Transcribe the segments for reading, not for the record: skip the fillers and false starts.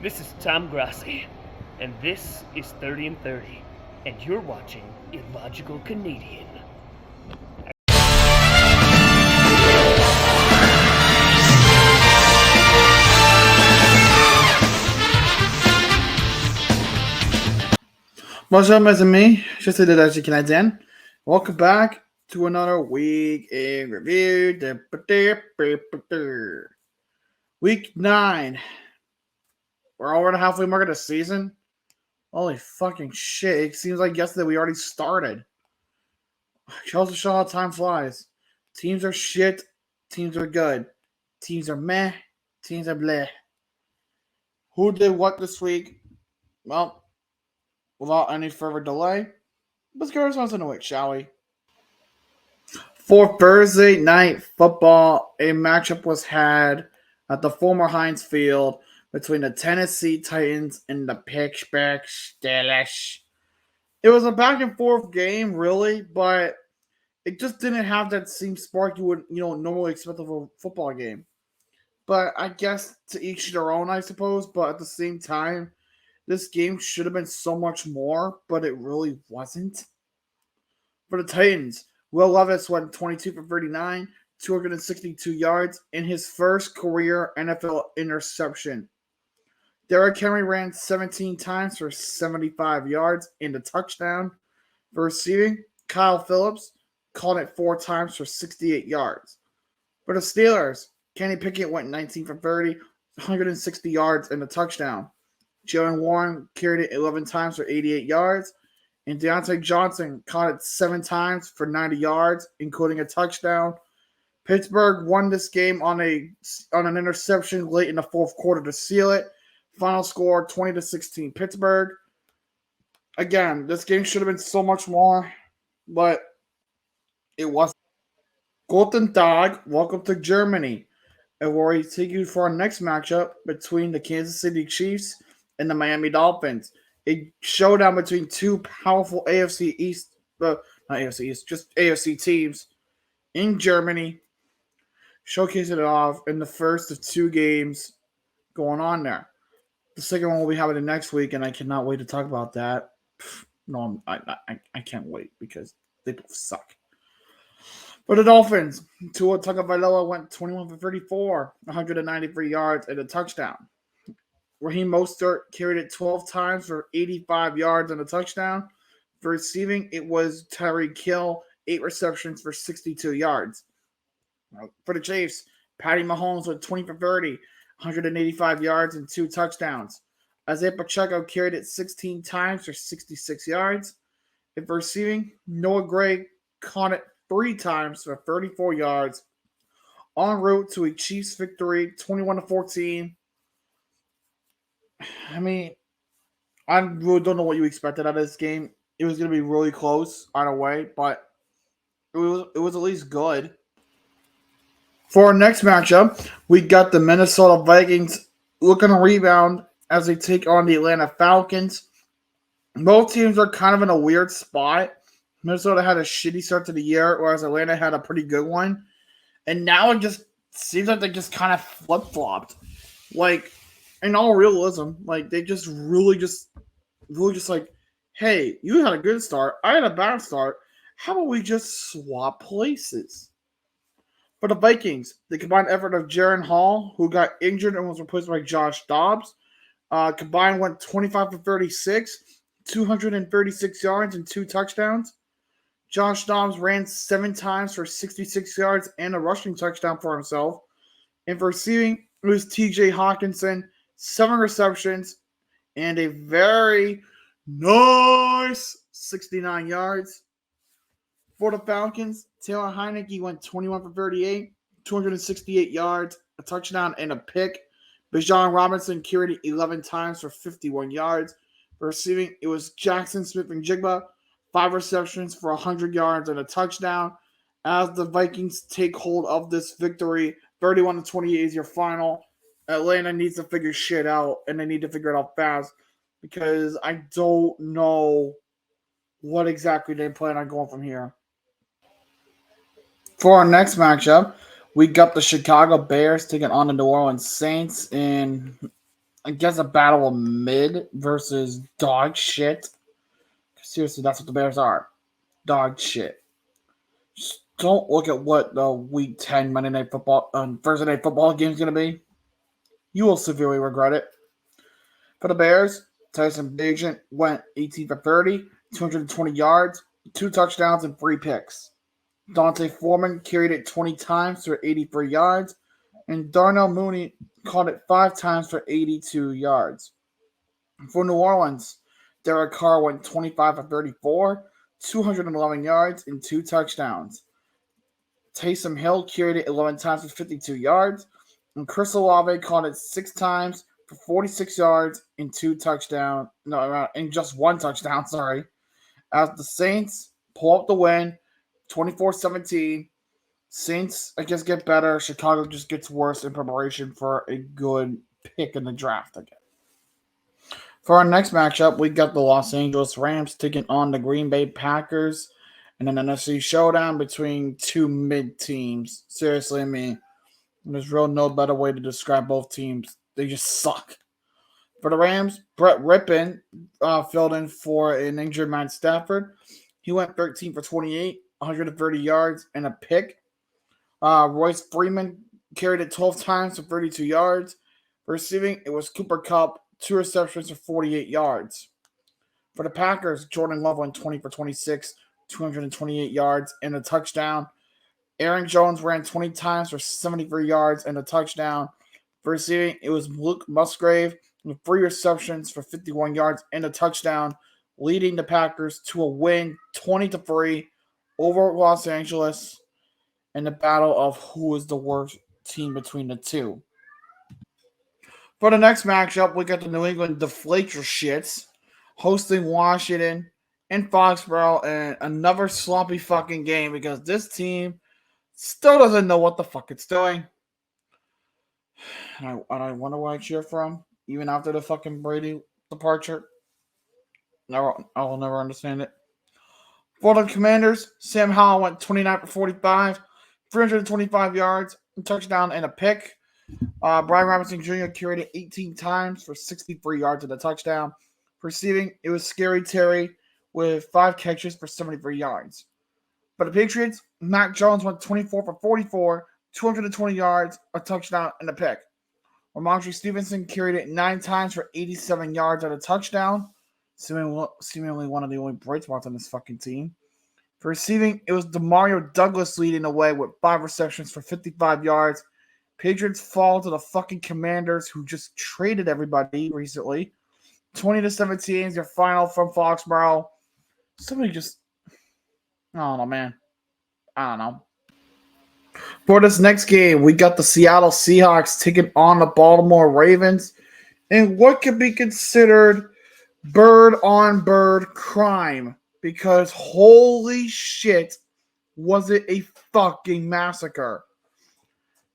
This is Tom Grassi, and this is 30 and 30, and you're watching Illogical Canadian. Bonjour mes amis, je suis de l'Algérie canadienne. Welcome back to another week in review. Week 9. We're over the halfway mark of the season. Holy fucking shit. It seems like yesterday we already started. Shows to show how time flies. Teams are shit. Teams are good. Teams are meh. Teams are bleh. Who did what this week? Well, without any further delay, let's go ourselves into it, shall we? For Thursday night football, a matchup was had at the former Heinz Field between the Tennessee Titans and the Pittsburgh Steelers. It was a back and forth game, really, but it just didn't have that same spark you would, normally expect of a football game. But I guess to each their own, I suppose. But at the same time, this game should have been so much more, but it really wasn't. For the Titans, Will Levis went 22 for 39, 262 yards in his first career NFL interception. Derrick Henry ran 17 times for 75 yards and a touchdown. For receiving, Kyle Phillips caught it 4 times for 68 yards. For the Steelers, Kenny Pickett went 19 for 30, 160 yards and a touchdown. Jalen Warren carried it 11 times for 88 yards. And Deontay Johnson caught it 7 times for 90 yards, including a touchdown. Pittsburgh won this game on an interception late in the fourth quarter to seal it. Final score 20-16 Pittsburgh. Again, this game should have been so much more, but it wasn't. Guten Tag, welcome to Germany. And we take you for our next matchup between the Kansas City Chiefs and the Miami Dolphins. A showdown between two powerful AFC East, not AFC East, just AFC teams in Germany, showcasing it off in the first of 2 games going on there. The second one will be happening next week, and I cannot wait to talk about that. No, I can't wait because they both suck. For the Dolphins, Tua Tagovailoa went 21 for 34, 193 yards and a touchdown. Raheem Mostert carried it 12 times for 85 yards and a touchdown. For receiving, it was Tyreek Hill, 8 receptions for 62 yards. For the Chiefs, Patty Mahomes went 20 for 30, 185 yards and 2 touchdowns. Isaiah Pacheco carried it 16 times for 66 yards. And for receiving, Noah Gray caught it 3 times for 34 yards. En route to a Chiefs victory, 21-14. I mean, I really don't know what you expected out of this game. It was going to be really close either way, but it was at least good. For our next matchup, we got the Minnesota Vikings looking to rebound as they take on the Atlanta Falcons. Both teams are kind of in a weird spot. Minnesota had a shitty start to the year, whereas Atlanta had a pretty good one. And now it just seems like they just kind of flip-flopped. Like, in all realism, like they just really like, hey, you had a good start, I had a bad start. How about we just swap places? For the Vikings, the combined effort of Jaren Hall, who got injured and was replaced by Josh Dobbs, combined went 25 for 36, 236 yards and 2 touchdowns. Josh Dobbs ran 7 times for 66 yards and a rushing touchdown for himself. And for receiving, it was TJ Hawkinson, 7 receptions and a very nice 69 yards. For the Falcons, Taylor Heineke went 21 for 38, 268 yards, a touchdown, and a pick. Bijan Robinson carried it 11 times for 51 yards. For receiving, it was Jackson Smith-Njigba, 5 receptions for 100 yards and a touchdown. As the Vikings take hold of this victory, 31-28 is your final. Atlanta needs to figure shit out, and they need to figure it out fast because I don't know what exactly they plan on going from here. For our next matchup, we got the Chicago Bears taking on the New Orleans Saints in I guess a battle of mid versus dog shit. Seriously, that's what the Bears are. Dog shit. Just don't look at what the Week 10 Monday Night Football, Thursday Night Football game is going to be. You will severely regret it. For the Bears, Tyson Bagent went 18 for 30, 220 yards, 2 touchdowns, and 3 picks. Dante Foreman carried it 20 times for 83 yards, and Darnell Mooney caught it 5 times for 82 yards. For New Orleans, Derek Carr went 25 for 34, 211 yards, and 2 touchdowns. Taysom Hill carried it 11 times for 52 yards, and Chris Olave caught it 6 times for 46 yards and 2 touchdowns. No, and just 1 touchdown, sorry. As the Saints pull up the win, 24-17. Saints, I guess, get better. Chicago just gets worse in preparation for a good pick in the draft again. For our next matchup, we got the Los Angeles Rams taking on the Green Bay Packers in an NFC showdown between 2 mid teams. Seriously, I mean, there's real no better way to describe both teams. They just suck. For the Rams, Brett Rippon filled in for an injured Matt Stafford. He went 13 for 28, 130 yards, and a pick. Royce Freeman carried it 12 times for 32 yards. For receiving, it was Cooper Kupp, 2 receptions for 48 yards. For the Packers, Jordan Love went 20 for 26, 228 yards, and a touchdown. Aaron Jones ran 20 times for 73 yards and a touchdown. For receiving, it was Luke Musgrave with 3 receptions for 51 yards and a touchdown, leading the Packers to a win 20-3 over Los Angeles in the battle of who is the worst team between the two. For the next matchup, we got the New England Deflator Shits hosting Washington in Foxborough, and another sloppy fucking game because this team still doesn't know what the fuck it's doing. And I wonder where I cheer from, even after the fucking Brady departure. I will never understand it. For the Commanders, Sam Howell went 29 for 45, 325 yards, a touchdown, and a pick. Brian Robinson Jr. carried it 18 times for 63 yards and a touchdown. Receiving, it was Scary Terry with 5 catches for 73 yards. For the Patriots, Mac Jones went 24 for 44, 220 yards, a touchdown, and a pick. Ramondre Stevenson carried it 9 times for 87 yards and a touchdown. Seemingly one of the only bright spots on this fucking team. For receiving, it was Demario Douglas leading the way with 5 receptions for 55 yards. Patriots fall to the fucking Commanders, who just traded everybody recently. 20-17 is your final from Foxborough. Somebody just, I don't know, man. I don't know. For this next game, we got the Seattle Seahawks taking on the Baltimore Ravens in what could be considered bird-on-bird crime, because holy shit, was it a fucking massacre.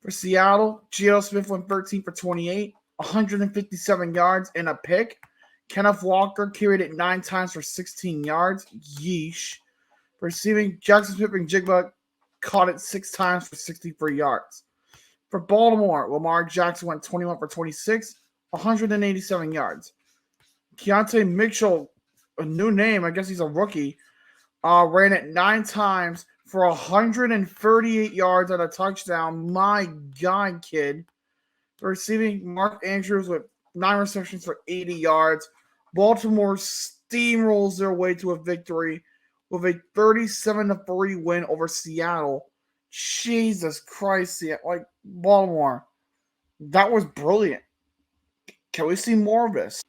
For Seattle, Geno Smith went 13 for 28, 157 yards, and a pick. Kenneth Walker carried it 9 times for 16 yards. Yeesh. For receiving, Jackson Smith-Njigba caught it 6 times for 63 yards. For Baltimore, Lamar Jackson went 21 for 26, 187 yards. Keontae Mitchell, a new name, I guess he's a rookie, ran it 9 times for 138 yards and a touchdown. My God, kid. For receiving, Mark Andrews with 9 receptions for 80 yards. Baltimore steamrolls their way to a victory with a 37-3 win over Seattle. Jesus Christ, like Baltimore. That was brilliant. Can we see more of this?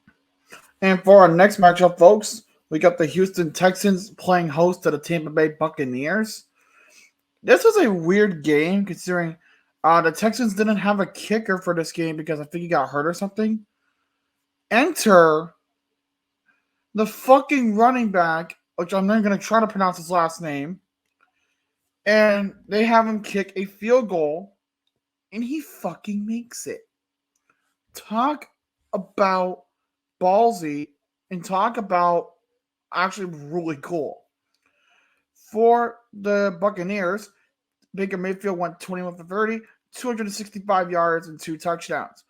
And for our next matchup, folks, we got the Houston Texans playing host to the Tampa Bay Buccaneers. This was a weird game considering the Texans didn't have a kicker for this game because I think he got hurt or something. Enter the fucking running back, which I'm not going to try to pronounce his last name, and they have him kick a field goal, and he fucking makes it. Talk about ballsy and talk about actually really cool. For the Buccaneers, Baker Mayfield went 21 for 30, 265 yards, and 2 touchdowns.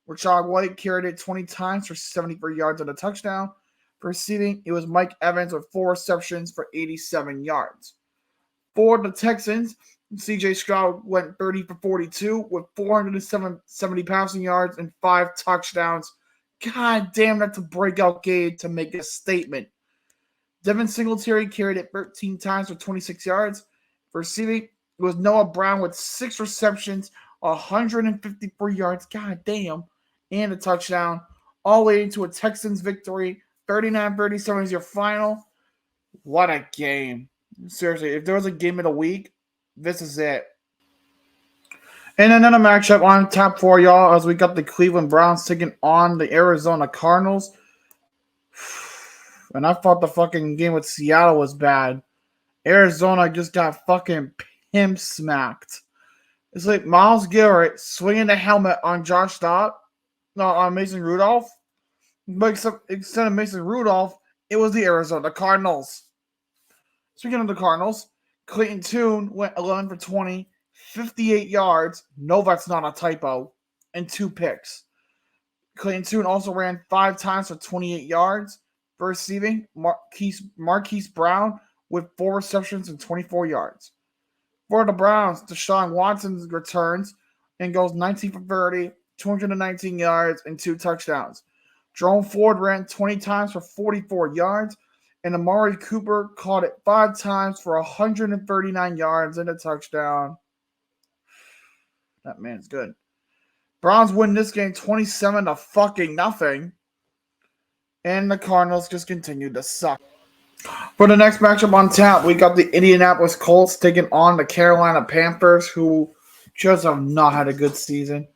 Rashad White carried it 20 times for 74 yards and a touchdown. For receiving, it was Mike Evans with 4 receptions for 87 yards. For the Texans, C.J. Stroud went 30 for 42 with 470 passing yards and 5 touchdowns. God damn, that's a breakout game to make a statement. Devin Singletary carried it 13 times for 26 yards. For receiving, it was Noah Brown with 6 receptions, 154 yards, god damn, and a touchdown, all leading to a Texans victory. 39-37 is your final. What a game. Seriously, if there was a game of the week, this is it. And another matchup on top 4, y'all, as we got the Cleveland Browns taking on the Arizona Cardinals. And I thought the fucking game with Seattle was bad. Arizona just got fucking pimp smacked. It's like Myles Garrett swinging the helmet on Josh Dobbs, no, on Mason Rudolph. But instead of Mason Rudolph, it was the Arizona Cardinals. Speaking of the Cardinals, Clayton Tune went 11 for 20, 58 yards. No, that's not a typo. And 2 picks. Clayton Tune also ran 5 times for 28 yards. For receiving, Marquise Brown with 4 receptions and 24 yards. For the Browns, Deshaun Watson returns and goes 19 for 30, 219 yards, and 2 touchdowns. Jerome Ford ran 20 times for 44 yards, and Amari Cooper caught it 5 times for 139 yards and a touchdown. That man's good. Browns win this game 27-0. And the Cardinals just continue to suck. For the next matchup on tap, we got the Indianapolis Colts taking on the Carolina Panthers, who just have not had a good season.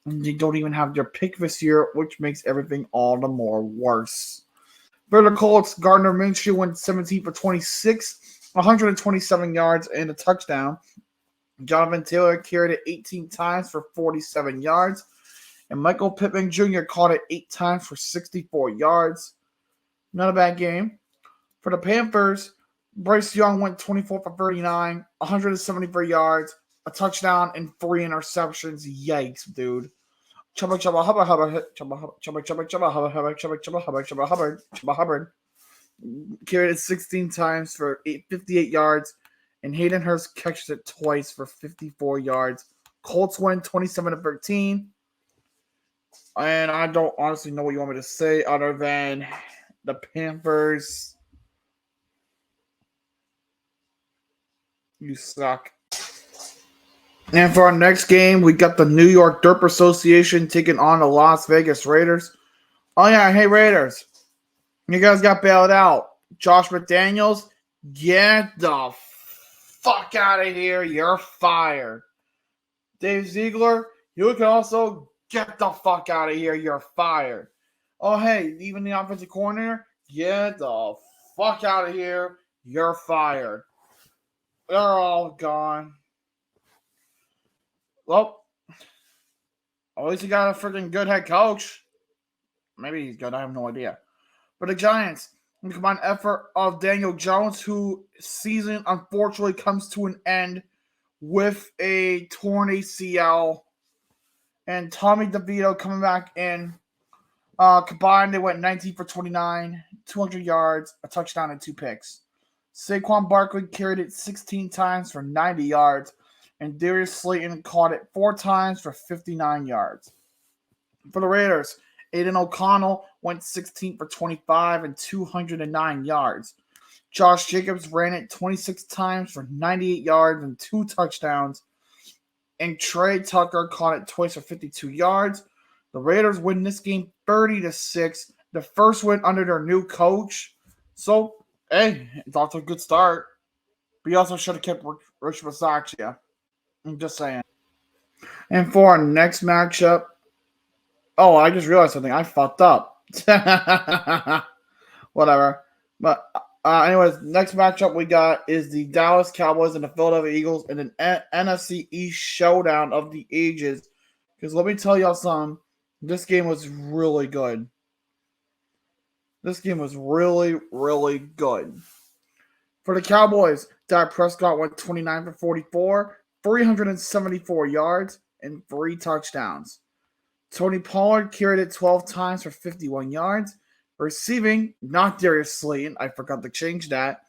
And they don't even have their pick this year, which makes everything all the more worse. For the Colts, Gardner Minshew went 17 for 26, 127 yards, and a touchdown. Jonathan Taylor carried it 18 times for 47 yards. And Michael Pittman Jr. caught it 8 times for 64 yards. Not a bad game. For the Panthers, Bryce Young went 24 for 39, 174 yards, a touchdown, and 3 interceptions. Yikes, dude. Chubba Chubba Hubba Hubba Chubba Chubba Chubba Chubba Hubba Hubba Chubba Chubba Hubba Chubba Hubbard Chubba Hubbard carried it 16 times for 58 yards, and Hayden Hurst catches it twice for 54 yards. Colts win 27-13. And I don't honestly know what you want me to say other than the Panthers. You suck. And for our next game, we got the New York Derp Association taking on the Las Vegas Raiders. Oh yeah, hey Raiders. You guys got bailed out. Josh McDaniels, get the fuck out of here. You're fired. Dave Ziegler, you can also get the fuck out of here. You're fired. Oh, hey, even the offensive coordinator, get the fuck out of here. You're fired. They're all gone. Well, at least you got a freaking good head coach. Maybe he's good. I have no idea. But the Giants, the combined effort of Daniel Jones, whose season unfortunately comes to an end with a torn ACL, and Tommy DeVito coming back in. Combined, they went 19 for 29, 200 yards, a touchdown, and 2 picks. Saquon Barkley carried it 16 times for 90 yards, and Darius Slayton caught it 4 times for 59 yards. For the Raiders, Aiden O'Connell went 16 for 25 and 209 yards. Josh Jacobs ran it 26 times for 98 yards and 2 touchdowns. And Trey Tucker caught it twice for 52 yards. The Raiders win this game 30-6. The first win under their new coach. So, hey, it's off to a good start. But you also should have kept Rich Bisaccia. I'm just saying. And for our next matchup. Oh, I just realized something. I fucked up. Whatever. But anyways, next matchup we got is the Dallas Cowboys and the Philadelphia Eagles in an NFC East showdown of the ages. Because let me tell y'all something. This game was really good. This game was really, really good. For the Cowboys, Dak Prescott went 29 for 44, 374 yards, and 3 touchdowns. Tony Pollard carried it 12 times for 51 yards. Receiving, not Darius Slayton. I forgot to change that.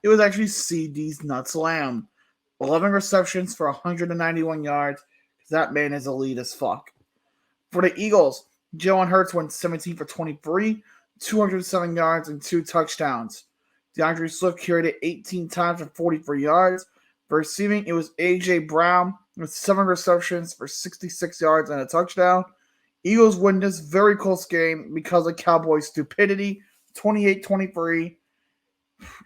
It was actually CD's Nuts Lamb. 11 receptions for 191 yards. That man is elite as fuck. For the Eagles, Jalen Hurts went 17 for 23, 207 yards, and 2 touchdowns. DeAndre Swift carried it 18 times for 44 yards. For receiving, it was A.J. Brown with 7 receptions for 66 yards and a touchdown. Eagles win this very close game because of Cowboys' stupidity, 28-23.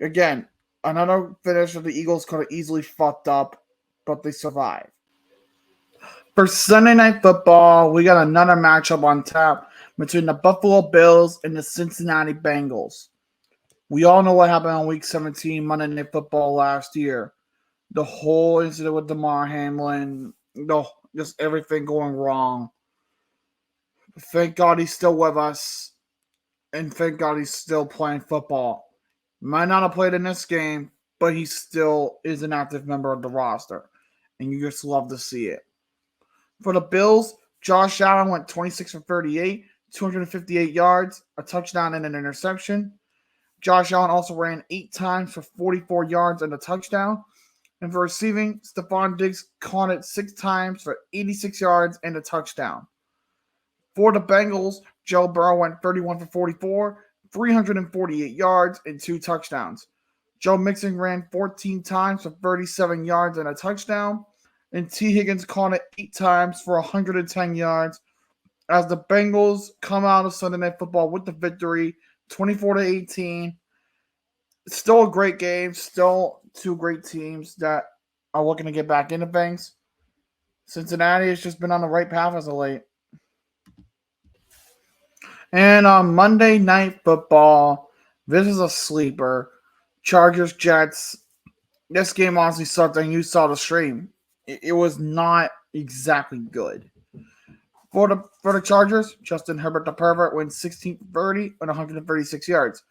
Again, another finish that the Eagles could have easily fucked up, but they survived. For Sunday Night Football, we got another matchup on tap between the Buffalo Bills and the Cincinnati Bengals. We all know what happened on Week 17 Monday Night Football last year. The whole incident with Damar Hamlin, just everything going wrong. Thank God he's still with us, and thank God he's still playing football. Might not have played in this game, but he still is an active member of the roster, and you just love to see it. For the Bills, Josh Allen went 26 for 38, 258 yards, a touchdown and an interception. Josh Allen also ran 8 times for 44 yards and a touchdown. And for receiving, Stephon Diggs caught it 6 times for 86 yards and a touchdown. For the Bengals, Joe Burrow went 31 for 44, 348 yards, and 2 touchdowns. Joe Mixon ran 14 times for 37 yards and a touchdown. And T. Higgins caught it 8 times for 110 yards as the Bengals come out of Sunday Night Football with the victory, 24-18. Still a great game. Still 2 great teams that are looking to get back into things. Cincinnati has just been on the right path as of late. And on Monday Night Football, this is a sleeper. Chargers, Jets. This game honestly sucked, and you saw the stream. It was not exactly good. For the Chargers, Justin Herbert the pervert went 16 for 30 and 136 yards.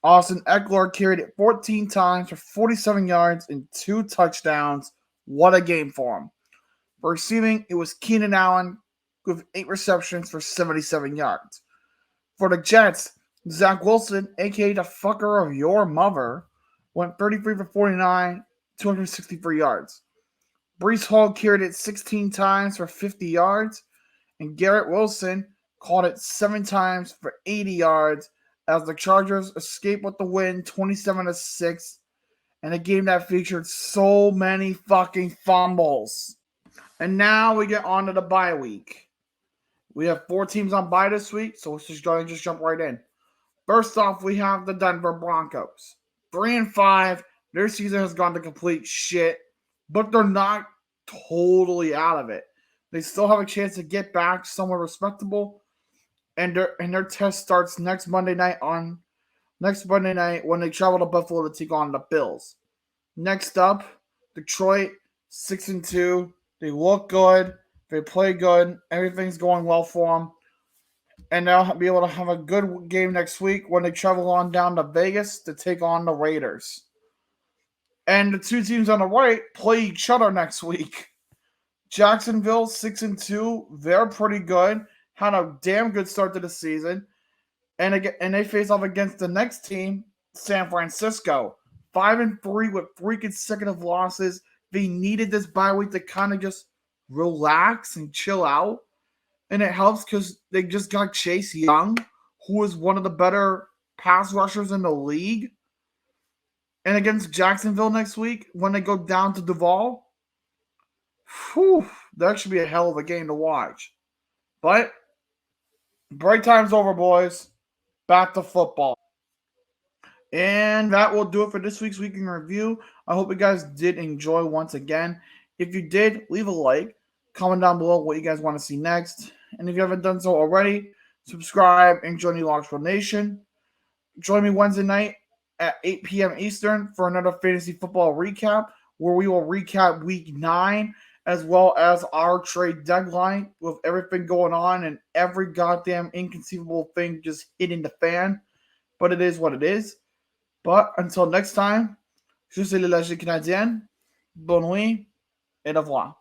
Austin Eckler carried it 14 times for 47 yards and 2 touchdowns. What a game for him. For receiving, it was Keenan Allen with 8 receptions for 77 yards. For the Jets, Zach Wilson, a.k.a. the fucker of your mother, went 33 for 49, 263 yards. Breece Hall carried it 16 times for 50 yards, and Garrett Wilson caught it 7 times for 80 yards as the Chargers escaped with the win 27-6 in a game that featured so many fucking fumbles. And now we get on to the bye week. We have 4 teams on bye this week, so let's just go and jump right in. First off, we have the Denver Broncos. 3-5. Their season has gone to complete shit, but they're not totally out of it. They still have a chance to get back somewhere respectable, and their test starts next Monday night when they travel to Buffalo to take on the Bills. Next up, Detroit, 6-2. They look good. They play good. Everything's going well for them. And they'll be able to have a good game next week when they travel on down to Vegas to take on the Raiders. And the 2 teams on the right play each other next week. Jacksonville, 6-2. They're pretty good. Had a damn good start to the season. And they face off against the next team, San Francisco. 5-3 with 3 consecutive losses. They needed this bye week to kind of just relax and chill out. And it helps because they just got Chase Young, who is one of the better pass rushers in the league. And against Jacksonville next week, when they go down to Duval, that should be a hell of a game to watch. But break time's over, boys. Back to football. And that will do it for this week's Week in Review. I hope you guys did enjoy once again. If you did, leave a like. Comment down below what you guys want to see next. And if you haven't done so already, subscribe and join the Logical Nation. Join me Wednesday night at 8 p.m. Eastern for another fantasy football recap, where we will recap Week 9 as well as our trade deadline with everything going on and every goddamn inconceivable thing just hitting the fan. But it is what it is. But until next time, je suis le Canadien. Bonne nuit et au revoir.